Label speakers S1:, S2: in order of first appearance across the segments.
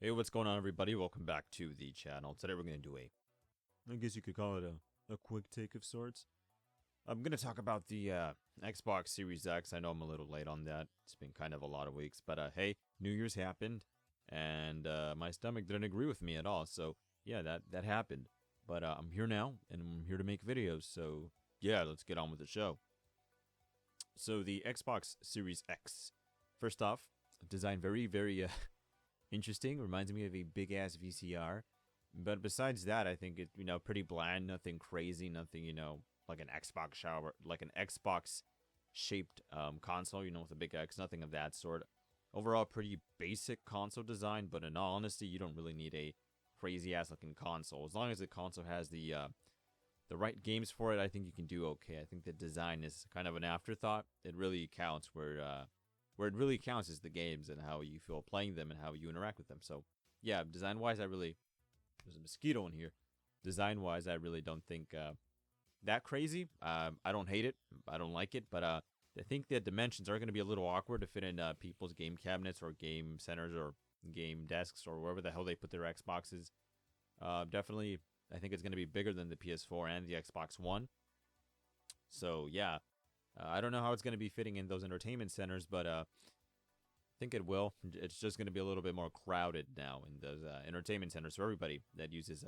S1: Hey, what's going on, everybody? Welcome back to the channel. Today we're going to do I guess you could call it a quick take of sorts. I'm going to talk about the Xbox Series X. I know I'm a little late on that. It's been kind of a lot of weeks, but hey, New Year's happened, and my stomach didn't agree with me at all. So yeah, that happened. But I'm here now, and I'm here to make videos. So yeah, let's get on with the show. So the Xbox Series X. First off, designed very interesting. Reminds me of a big ass VCR. But besides that, I think it pretty bland. Nothing crazy. Nothing like an Xbox shower, like an Xbox shaped console. With a big X. Nothing of that sort. Overall, pretty basic console design. But in all honesty, you don't really need a crazy ass looking console. As long as the console has the right games for it, I think you can do okay. I think the design is kind of an afterthought. It really counts where it really counts is the games and how you feel playing them and how you interact with them. So, yeah, design-wise, there's a mosquito in here. Design-wise, I really don't think that crazy. I don't hate it. I don't like it, but I think the dimensions are going to be a little awkward to fit in people's game cabinets or game centers or game desks or wherever the hell they put their Xboxes. Definitely, I think it's going to be bigger than the PS4 and the Xbox One. So, yeah. I don't know how it's going to be fitting in those entertainment centers, but I think it will. It's just going to be a little bit more crowded now in those entertainment centers for everybody that uses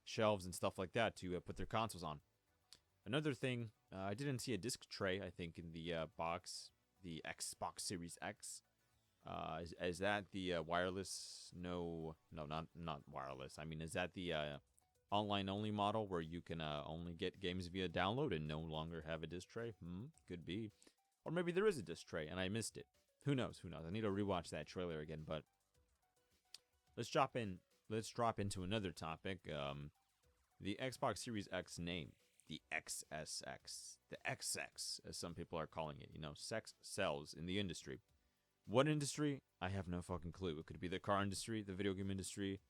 S1: shelves and stuff like that to put their consoles on. Another thing, I didn't see a disc tray, I think, in the box, the Xbox Series X. Is that the wireless? No, not wireless. I mean, is that the online only model where you can only get games via download and no longer have a disc tray? Could be. Or maybe there is a disc tray and I missed it. Who knows? I need to rewatch that trailer again, but let's drop into another topic. The Xbox Series X name. The XSX. The XX, as some people are calling it. Sex sells in the industry. What industry? I have no fucking clue. It could be the car industry, the video game industry,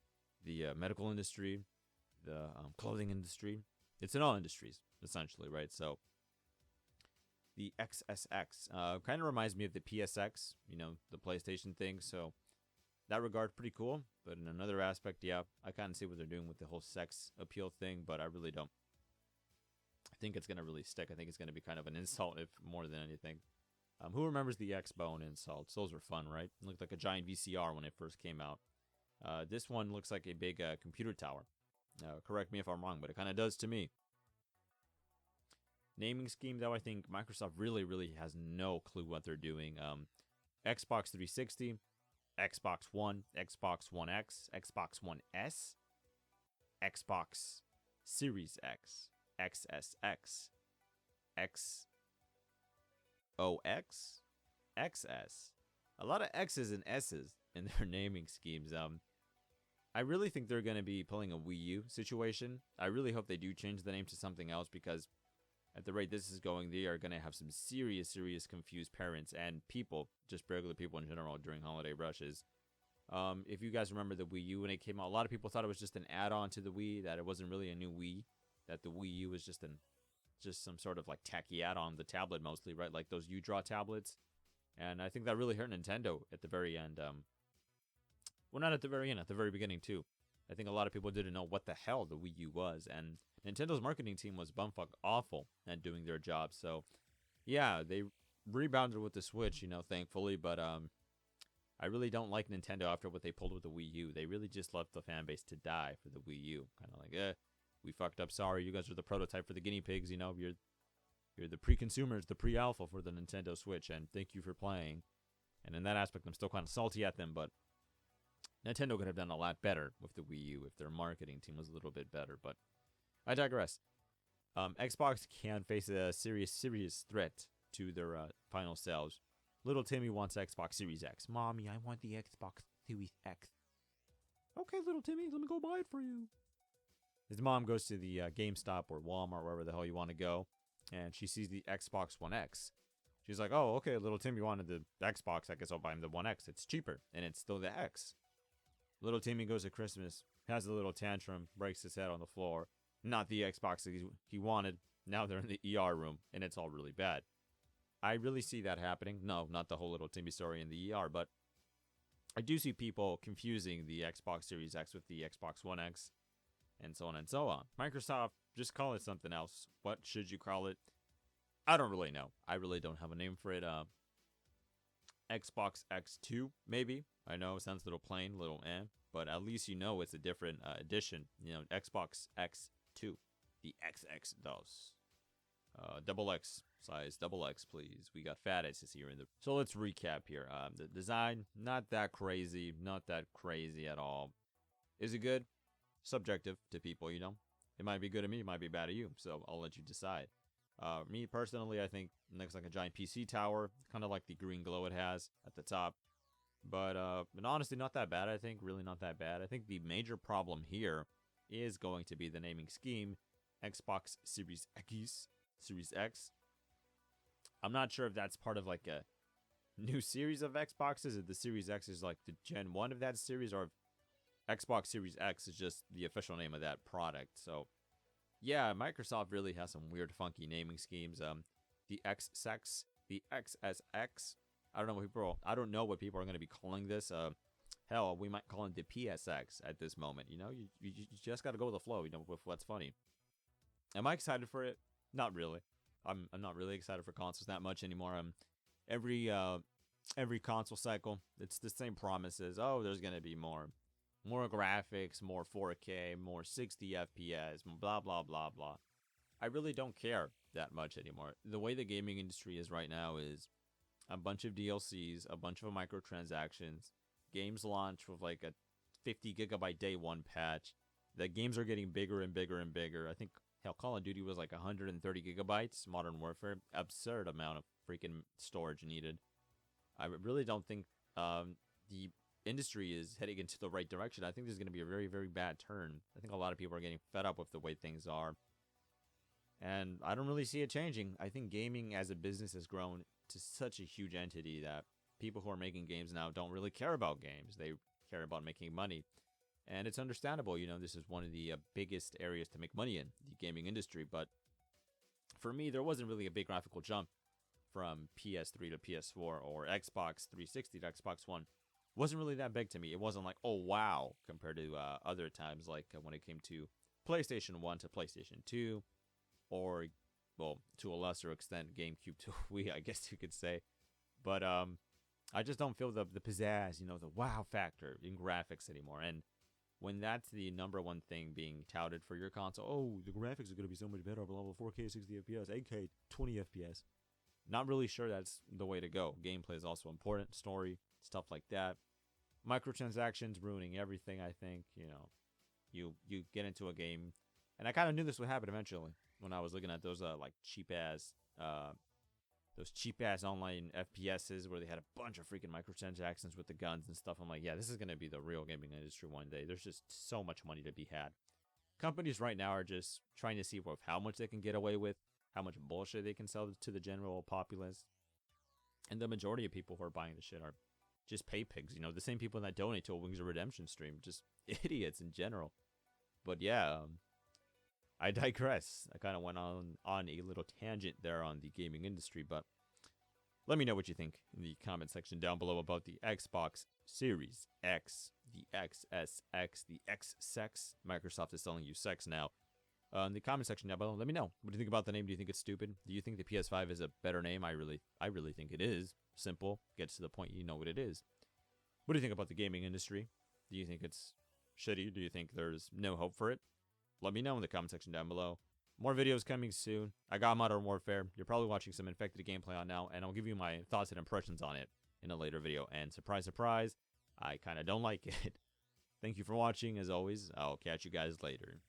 S1: the medical industry, the clothing industry. It's in all industries, essentially, right? So the XSX kind of reminds me of the PSX, the PlayStation thing. So that regard, pretty cool. But in another aspect, yeah, I kind of see what they're doing with the whole sex appeal thing, but I really don't. I think it's going to really stick. I think it's going to be kind of an insult, if more than anything. Who remembers the X-Bone insults? Those were fun, right? It looked like a giant VCR when it first came out. This one looks like a big computer tower. Correct me if I'm wrong, but it kind of does to me. Naming scheme, though, I think Microsoft really has no clue what they're doing. Xbox 360, Xbox One, Xbox One X, Xbox One S, Xbox Series X, XSX, XOX, XS. A lot of X's and S's in their naming schemes. I really think they're going to be pulling a Wii U situation. I really hope they do change the name to something else because at the rate this is going, they are going to have some serious confused parents and people, just regular people in general, during holiday rushes. If you guys remember the Wii U when it came out, a lot of people thought it was just an add-on to the Wii, that it wasn't really a new Wii, that the Wii U was just some sort of like tacky add-on, the tablet mostly, right? Like those U-Draw tablets. And I think that really hurt Nintendo at the very end. Well, not at the very end, at the very beginning, too. I think a lot of people didn't know what the hell the Wii U was, and Nintendo's marketing team was bumfuck awful at doing their job. So, yeah, they rebounded with the Switch, thankfully, but I really don't like Nintendo after what they pulled with the Wii U. They really just left the fan base to die for the Wii U. Kind of like, we fucked up, sorry, you guys are the prototype for the guinea pigs, you're the pre-consumers, the pre-alpha for the Nintendo Switch, and thank you for playing. And in that aspect, I'm still kind of salty at them, but Nintendo could have done a lot better with the Wii U if their marketing team was a little bit better, but I digress. Xbox can face a serious threat to their final sales. Little Timmy wants Xbox Series X. Mommy, I want the Xbox Series X. Okay, little Timmy, let me go buy it for you. His mom goes to the GameStop or Walmart, wherever the hell you want to go, and she sees the Xbox One X. She's like, oh, okay, little Timmy wanted the Xbox. I guess I'll buy him the One X. It's cheaper, and it's still the X. Little Timmy goes to Christmas, has a little tantrum, breaks his head on the floor. Not the Xbox that he wanted. Now they're in the ER room, and it's all really bad. I really see that happening. No, not the whole Little Timmy story in the ER, but I do see people confusing the Xbox Series X with the Xbox One X, and so on and so on. Microsoft, just call it something else. What should you call it? I don't really know. I really don't have a name for it. Xbox X2, maybe. I know it sounds a little plain, a little but at least you know it's a different edition. You know, Xbox X2, the XX DOS. Double X size, double X, please. We got fat X's here in the. So let's recap here. The design, not that crazy at all. Is it good? Subjective to people, you know. It might be good to me, it might be bad to you. So I'll let you decide. Me personally, I think it looks like a giant PC tower, kind of like the green glow it has at the top. But honestly, not that bad. I think really not that bad. I think the major problem here is going to be the naming scheme, Xbox Series X. Series X. I'm not sure if that's part of like a new series of Xboxes, if the Series X is like the Gen 1 of that series, or if Xbox Series X is just the official name of that product. So, yeah, Microsoft really has some weird, funky naming schemes. The XX, the XSX. I don't know what people are going to be calling this. Hell, we might call it the PSX at this moment. You know, you just got to go with the flow. You know, with what's funny. Am I excited for it? Not really. I'm not really excited for consoles that much anymore. Every console cycle, it's the same promises. Oh, there's gonna be more graphics, more 4K, more 60 FPS, blah blah blah blah. I really don't care that much anymore. The way the gaming industry is right now is a bunch of DLCs, a bunch of microtransactions, games launch with like a 50 gigabyte day one patch. The games are getting bigger and bigger and bigger. I think hell, Call of Duty was like 130 gigabytes. Modern Warfare, absurd amount of freaking storage needed. I really don't think the industry is heading into the right direction. I think there's going to be a very, very bad turn. I think a lot of people are getting fed up with the way things are. And I don't really see it changing. I think gaming as a business has grown to such a huge entity that people who are making games now don't really care about games. They care about making money. And it's understandable, you know, this is one of the biggest areas to make money in, the gaming industry. But for me, there wasn't really a big graphical jump from PS3 to PS4 or Xbox 360 to Xbox One. It wasn't really that big to me. It wasn't like, oh, wow, compared to other times, like when it came to PlayStation 1 to PlayStation 2, or, well, to a lesser extent, GameCube to Wii, I guess you could say. But I just don't feel the pizzazz, you know, the wow factor in graphics anymore. And when that's the number one thing being touted for your console, oh, the graphics are going to be so much better, blah, blah, 4K, 60 FPS, 8K, 20 FPS. Not really sure that's the way to go. Gameplay is also important, story, stuff like that. Microtransactions ruining everything, I think. You know, you get into a game, and I kind of knew this would happen eventually when I was looking at those like cheap ass online FPSs where they had a bunch of freaking microtransactions with the guns and stuff. I'm like, yeah, this is going to be the real gaming industry one day. There's just so much money to be had. Companies right now are just trying to see how much they can get away with, how much bullshit they can sell to the general populace. And the majority of people who are buying the shit are just pay pigs, you know, the same people that donate to a Wings of Redemption stream, just idiots in general. But yeah, I digress. I kind of went on a little tangent there on the gaming industry, but let me know what you think in the comment section down below about the Xbox Series X, the XSX, the X-Sex. Microsoft is selling you sex now. In the comment section down below, let me know. What do you think about the name? Do you think it's stupid? Do you think the PS5 is a better name? I really think it is. Simple. Gets to the point, you know what it is. What do you think about the gaming industry? Do you think it's shitty? Do you think there's no hope for it? Let me know in the comment section down below. More videos coming soon. I got Modern Warfare. You're probably watching some Infected gameplay on now, and I'll give you my thoughts and impressions on it in a later video. And surprise, surprise, I kind of don't like it. Thank you for watching. As always, I'll catch you guys later.